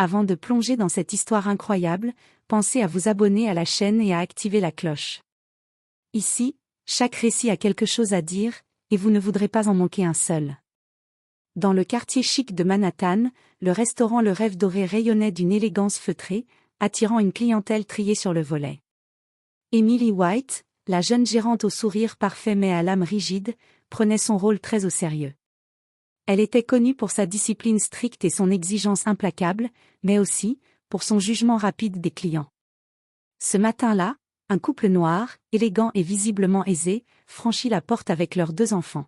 Avant de plonger dans cette histoire incroyable, pensez à vous abonner à la chaîne et à activer la cloche. Ici, chaque récit a quelque chose à dire, et vous ne voudrez pas en manquer un seul. Dans le quartier chic de Manhattan, le restaurant Le Rêve Doré rayonnait d'une élégance feutrée, attirant une clientèle triée sur le volet. Emily White, la jeune gérante au sourire parfait mais à l'âme rigide, prenait son rôle très au sérieux. Elle était connue pour sa discipline stricte et son exigence implacable, mais aussi pour son jugement rapide des clients. Ce matin-là, un couple noir, élégant et visiblement aisé, franchit la porte avec leurs 2 enfants.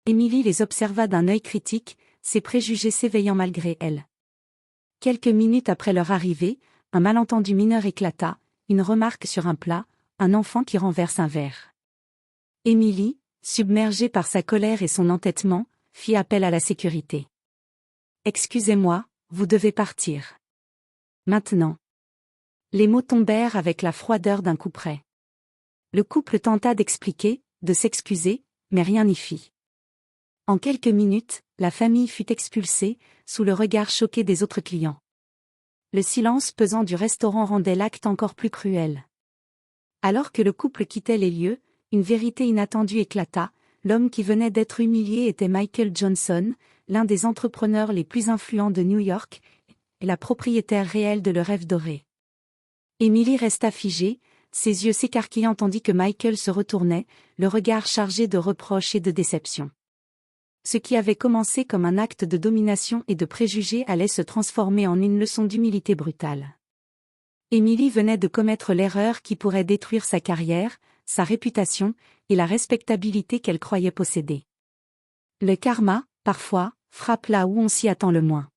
Emily les observa d'un œil critique, ses préjugés s'éveillant malgré elle. Quelques minutes après leur arrivée, un malentendu mineur éclata, une remarque sur un plat, un enfant qui renverse un verre. Emily, submergée par sa colère et son entêtement, fit appel à la sécurité. « Excusez-moi, vous devez partir. Maintenant. » Les mots tombèrent avec la froideur d'un coup près. Le couple tenta d'expliquer, de s'excuser, mais rien n'y fit. En quelques minutes, la famille fut expulsée, sous le regard choqué des autres clients. Le silence pesant du restaurant rendait l'acte encore plus cruel. Alors que le couple quittait les lieux, une vérité inattendue éclata. L'homme qui venait d'être humilié était Michael Johnson, l'un des entrepreneurs les plus influents de New York, et la propriétaire réelle de Le Rêve Doré. Emily resta figée, ses yeux s'écarquillant tandis que Michael se retournait, le regard chargé de reproches et de déception. Ce qui avait commencé comme un acte de domination et de préjugés allait se transformer en une leçon d'humilité brutale. Emily venait de commettre l'erreur qui pourrait détruire sa carrière, sa réputation, et la respectabilité qu'elle croyait posséder. Le karma, parfois, frappe là où on s'y attend le moins.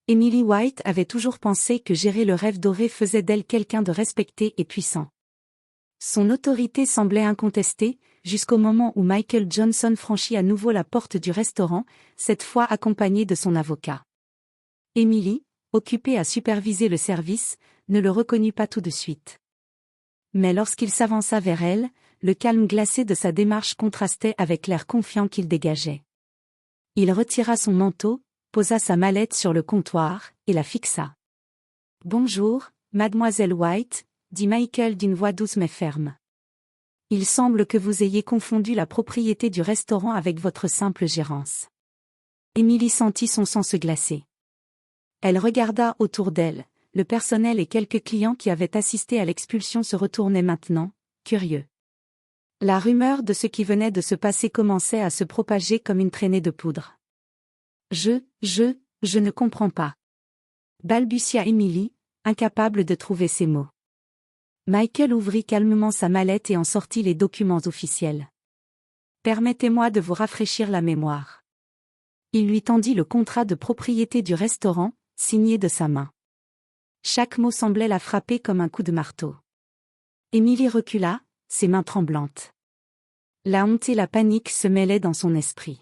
Emily White avait toujours pensé que gérer Le Rêve Doré faisait d'elle quelqu'un de respecté et puissant. Son autorité semblait incontestée, jusqu'au moment où Michael Johnson franchit à nouveau la porte du restaurant, cette fois accompagné de son avocat. Emily, occupée à superviser le service, ne le reconnut pas tout de suite. Mais lorsqu'il s'avança vers elle, le calme glacé de sa démarche contrastait avec l'air confiant qu'il dégageait. Il retira son manteau, posa sa mallette sur le comptoir, et la fixa. « Bonjour, mademoiselle White », dit Michael d'une voix douce mais ferme. « Il semble que vous ayez confondu la propriété du restaurant avec votre simple gérance. » Emily sentit son sang se glacer. Elle regarda autour d'elle. Le personnel et quelques clients qui avaient assisté à l'expulsion se retournaient maintenant, curieux. La rumeur de ce qui venait de se passer commençait à se propager comme une traînée de poudre. Je ne comprends pas. Balbutia Emily, incapable de trouver ses mots. Michael ouvrit calmement sa mallette et en sortit les documents officiels. Permettez-moi de vous rafraîchir la mémoire. Il lui tendit le contrat de propriété du restaurant, signé de sa main. Chaque mot semblait la frapper comme un coup de marteau. Emily recula, ses mains tremblantes. La honte et la panique se mêlaient dans son esprit.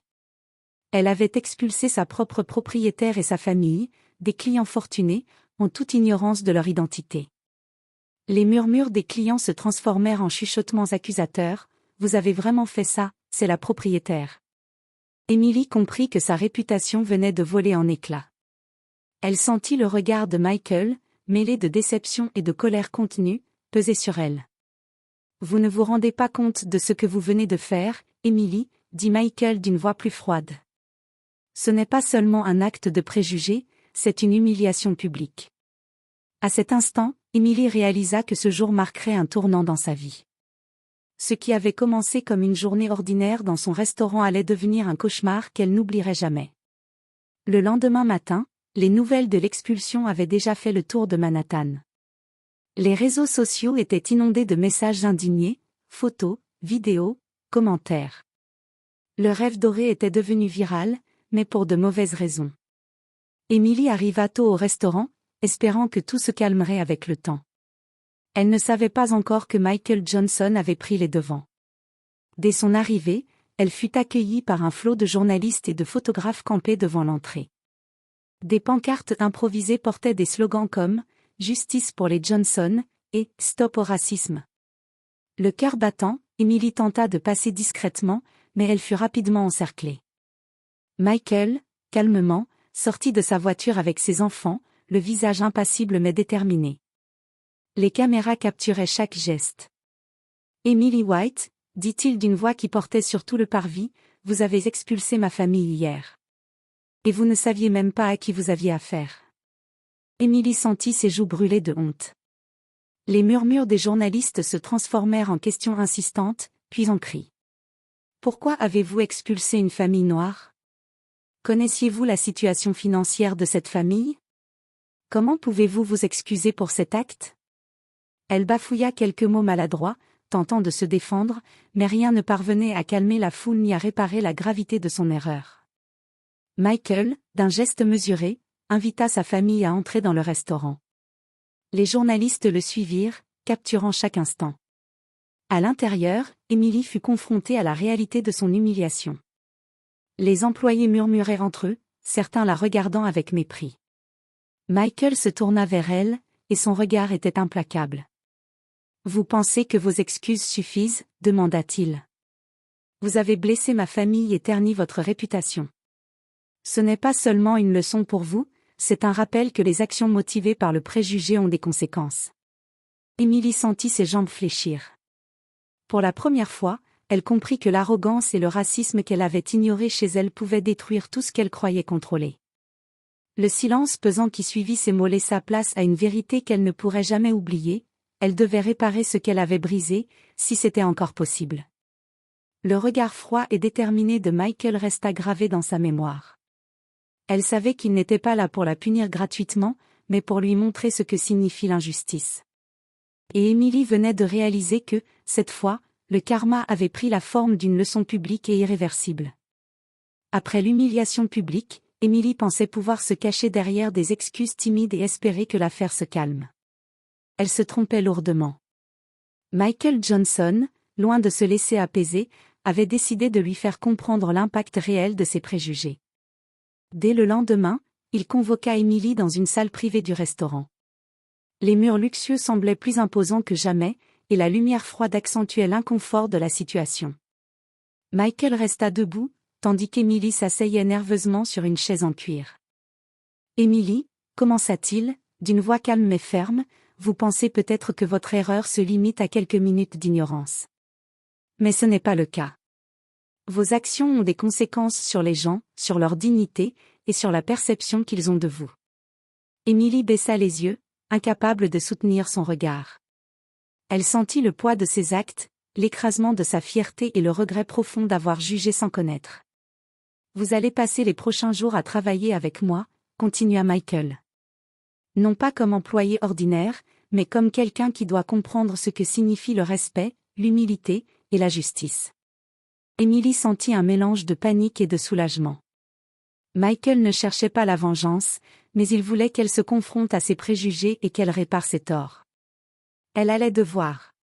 Elle avait expulsé sa propre propriétaire et sa famille, des clients fortunés, en toute ignorance de leur identité. Les murmures des clients se transformèrent en chuchotements accusateurs. « Vous avez vraiment fait ça, c'est la propriétaire. » Emily comprit que sa réputation venait de voler en éclats. Elle sentit le regard de Michael, mêlé de déception et de colère contenue, peser sur elle. « Vous ne vous rendez pas compte de ce que vous venez de faire, Emily », dit Michael d'une voix plus froide. « Ce n'est pas seulement un acte de préjugé, c'est une humiliation publique. » À cet instant, Emily réalisa que ce jour marquerait un tournant dans sa vie. Ce qui avait commencé comme une journée ordinaire dans son restaurant allait devenir un cauchemar qu'elle n'oublierait jamais. Le lendemain matin, les nouvelles de l'expulsion avaient déjà fait le tour de Manhattan. Les réseaux sociaux étaient inondés de messages indignés, photos, vidéos, commentaires. Le Rêve Doré était devenu viral, mais pour de mauvaises raisons. Emily arriva tôt au restaurant, espérant que tout se calmerait avec le temps. Elle ne savait pas encore que Michael Johnson avait pris les devants. Dès son arrivée, elle fut accueillie par un flot de journalistes et de photographes campés devant l'entrée. Des pancartes improvisées portaient des slogans comme « Justice pour les Johnson » et « Stop au racisme ». Le cœur battant, Emily tenta de passer discrètement, mais elle fut rapidement encerclée. Michael, calmement, sortit de sa voiture avec ses enfants, le visage impassible mais déterminé. Les caméras capturaient chaque geste. Emily White, dit-il d'une voix qui portait sur tout le parvis, vous avez expulsé ma famille hier. Et vous ne saviez même pas à qui vous aviez affaire. Emily sentit ses joues brûler de honte. Les murmures des journalistes se transformèrent en questions insistantes, puis en cris. Pourquoi avez-vous expulsé une famille noire? Connaissiez-vous la situation financière de cette famille? Comment pouvez-vous vous excuser pour cet acte? Elle bafouilla quelques mots maladroits, tentant de se défendre, mais rien ne parvenait à calmer la foule ni à réparer la gravité de son erreur. Michael, d'un geste mesuré, invita sa famille à entrer dans le restaurant. Les journalistes le suivirent, capturant chaque instant. À l'intérieur, Emily fut confrontée à la réalité de son humiliation. Les employés murmuraient entre eux, certains la regardant avec mépris. Michael se tourna vers elle, et son regard était implacable. « Vous pensez que vos excuses suffisent ?» demanda-t-il. « Vous avez blessé ma famille et terni votre réputation. Ce n'est pas seulement une leçon pour vous, c'est un rappel que les actions motivées par le préjugé ont des conséquences. » Emily sentit ses jambes fléchir. Pour la première fois, elle comprit que l'arrogance et le racisme qu'elle avait ignorés chez elle pouvaient détruire tout ce qu'elle croyait contrôler. Le silence pesant qui suivit ces mots laissa place à une vérité qu'elle ne pourrait jamais oublier, elle devait réparer ce qu'elle avait brisé, si c'était encore possible. Le regard froid et déterminé de Michael resta gravé dans sa mémoire. Elle savait qu'il n'était pas là pour la punir gratuitement, mais pour lui montrer ce que signifie l'injustice. Et Emily venait de réaliser que, cette fois, le karma avait pris la forme d'une leçon publique et irréversible. Après l'humiliation publique, Emily pensait pouvoir se cacher derrière des excuses timides et espérer que l'affaire se calme. Elle se trompait lourdement. Michael Johnson, loin de se laisser apaiser, avait décidé de lui faire comprendre l'impact réel de ses préjugés. Dès le lendemain, il convoqua Emily dans une salle privée du restaurant. Les murs luxueux semblaient plus imposants que jamais, et la lumière froide accentuait l'inconfort de la situation. Michael resta debout, tandis qu'Emily s'asseyait nerveusement sur une chaise en cuir. « Emily, commença-t-il, d'une voix calme mais ferme, vous pensez peut-être que votre erreur se limite à quelques minutes d'ignorance. Mais ce n'est pas le cas. Vos actions ont des conséquences sur les gens, sur leur dignité, et sur la perception qu'ils ont de vous. » Emily baissa les yeux, incapable de soutenir son regard. Elle sentit le poids de ses actes, l'écrasement de sa fierté et le regret profond d'avoir jugé sans connaître. « Vous allez passer les prochains jours à travailler avec moi, » continua Michael. « Non pas comme employé ordinaire, mais comme quelqu'un qui doit comprendre ce que signifie le respect, l'humilité et la justice. » Emily sentit un mélange de panique et de soulagement. Michael ne cherchait pas la vengeance, mais il voulait qu'elle se confronte à ses préjugés et qu'elle répare ses torts. Elle allait devoir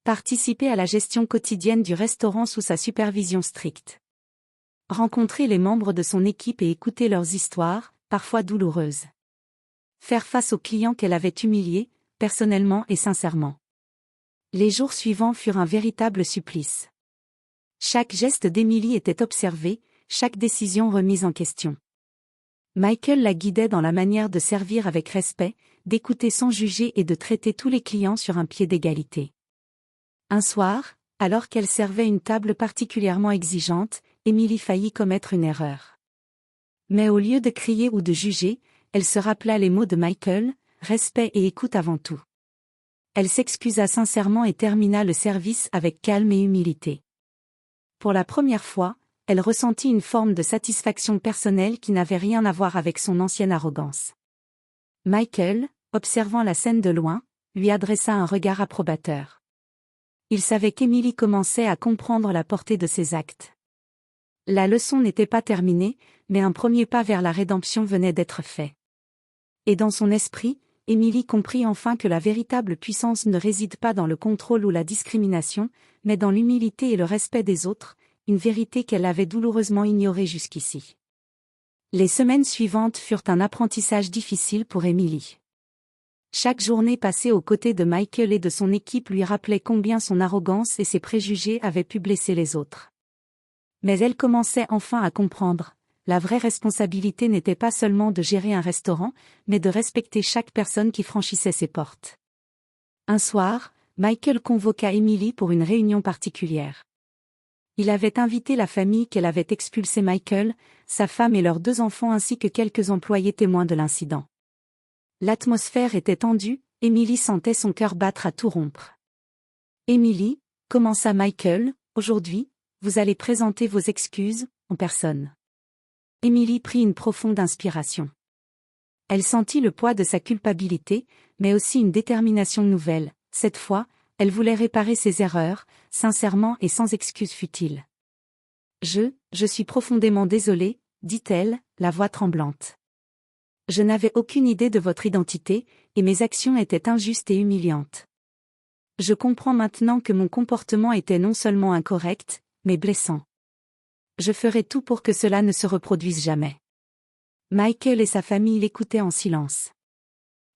participer à la gestion quotidienne du restaurant sous sa supervision stricte. Rencontrer les membres de son équipe et écouter leurs histoires, parfois douloureuses. Faire face aux clients qu'elle avait humiliés, personnellement et sincèrement. Les jours suivants furent un véritable supplice. Chaque geste d'Emily était observé, chaque décision remise en question. Michael la guidait dans la manière de servir avec respect, d'écouter sans juger et de traiter tous les clients sur un pied d'égalité. Un soir, alors qu'elle servait une table particulièrement exigeante, Emily faillit commettre une erreur. Mais au lieu de crier ou de juger, elle se rappela les mots de Michael, respect et écoute avant tout. Elle s'excusa sincèrement et termina le service avec calme et humilité. Pour la première fois, elle ressentit une forme de satisfaction personnelle qui n'avait rien à voir avec son ancienne arrogance. Michael, observant la scène de loin, lui adressa un regard approbateur. Il savait qu'Emily commençait à comprendre la portée de ses actes. La leçon n'était pas terminée, mais un premier pas vers la rédemption venait d'être fait. Et dans son esprit, Emily comprit enfin que la véritable puissance ne réside pas dans le contrôle ou la discrimination, mais dans l'humilité et le respect des autres, une vérité qu'elle avait douloureusement ignorée jusqu'ici. Les semaines suivantes furent un apprentissage difficile pour Emily. Chaque journée passée aux côtés de Michael et de son équipe lui rappelait combien son arrogance et ses préjugés avaient pu blesser les autres. Mais elle commençait enfin à comprendre. la vraie responsabilité n'était pas seulement de gérer un restaurant, mais de respecter chaque personne qui franchissait ses portes. Un soir, Michael convoqua Emily pour une réunion particulière. Il avait invité la famille qu'elle avait expulsé Michael, sa femme et leurs 2 enfants ainsi que quelques employés témoins de l'incident. L'atmosphère était tendue, Emily sentait son cœur battre à tout rompre. « Emily, commença Michael, aujourd'hui, vous allez présenter vos excuses, en personne. » Emily prit une profonde inspiration. Elle sentit le poids de sa culpabilité, mais aussi une détermination nouvelle. Cette fois, elle voulait réparer ses erreurs, sincèrement et sans excuse futile. « Je suis profondément désolée, dit-elle, la voix tremblante. Je n'avais aucune idée de votre identité, et mes actions étaient injustes et humiliantes. Je comprends maintenant que mon comportement était non seulement incorrect, mais blessant. Je ferai tout pour que cela ne se reproduise jamais. » Michael et sa famille l'écoutaient en silence.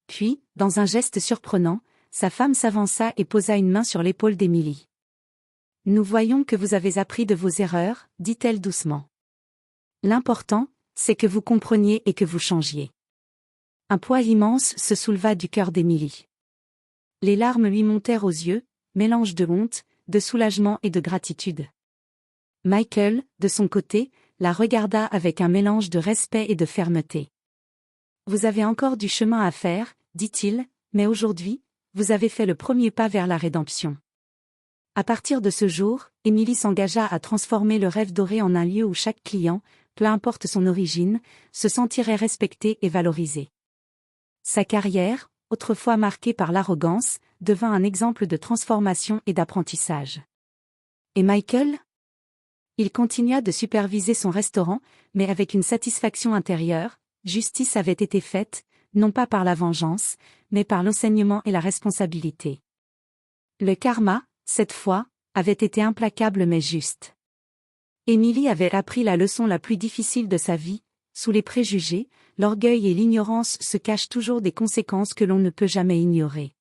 Puis, dans un geste surprenant, sa femme s'avança et posa une main sur l'épaule d'Emily. « Nous voyons que vous avez appris de vos erreurs, dit-elle doucement. L'important, c'est que vous compreniez et que vous changiez. » Un poids immense se souleva du cœur d'Emily. Les larmes lui montèrent aux yeux, mélange de honte, de soulagement et de gratitude. Michael, de son côté, la regarda avec un mélange de respect et de fermeté. « Vous avez encore du chemin à faire, dit-il, mais aujourd'hui, vous avez fait le premier pas vers la rédemption. » À partir de ce jour, Emily s'engagea à transformer le rêve doré en un lieu où chaque client, peu importe son origine, se sentirait respecté et valorisé. Sa carrière, autrefois marquée par l'arrogance, devint un exemple de transformation et d'apprentissage. Et Michael ? Il continua de superviser son restaurant, mais avec une satisfaction intérieure. Justice avait été faite, non pas par la vengeance, mais par l'enseignement et la responsabilité. Le karma, cette fois, avait été implacable mais juste. Emily avait appris la leçon la plus difficile de sa vie: sous les préjugés, l'orgueil et l'ignorance se cachent toujours des conséquences que l'on ne peut jamais ignorer.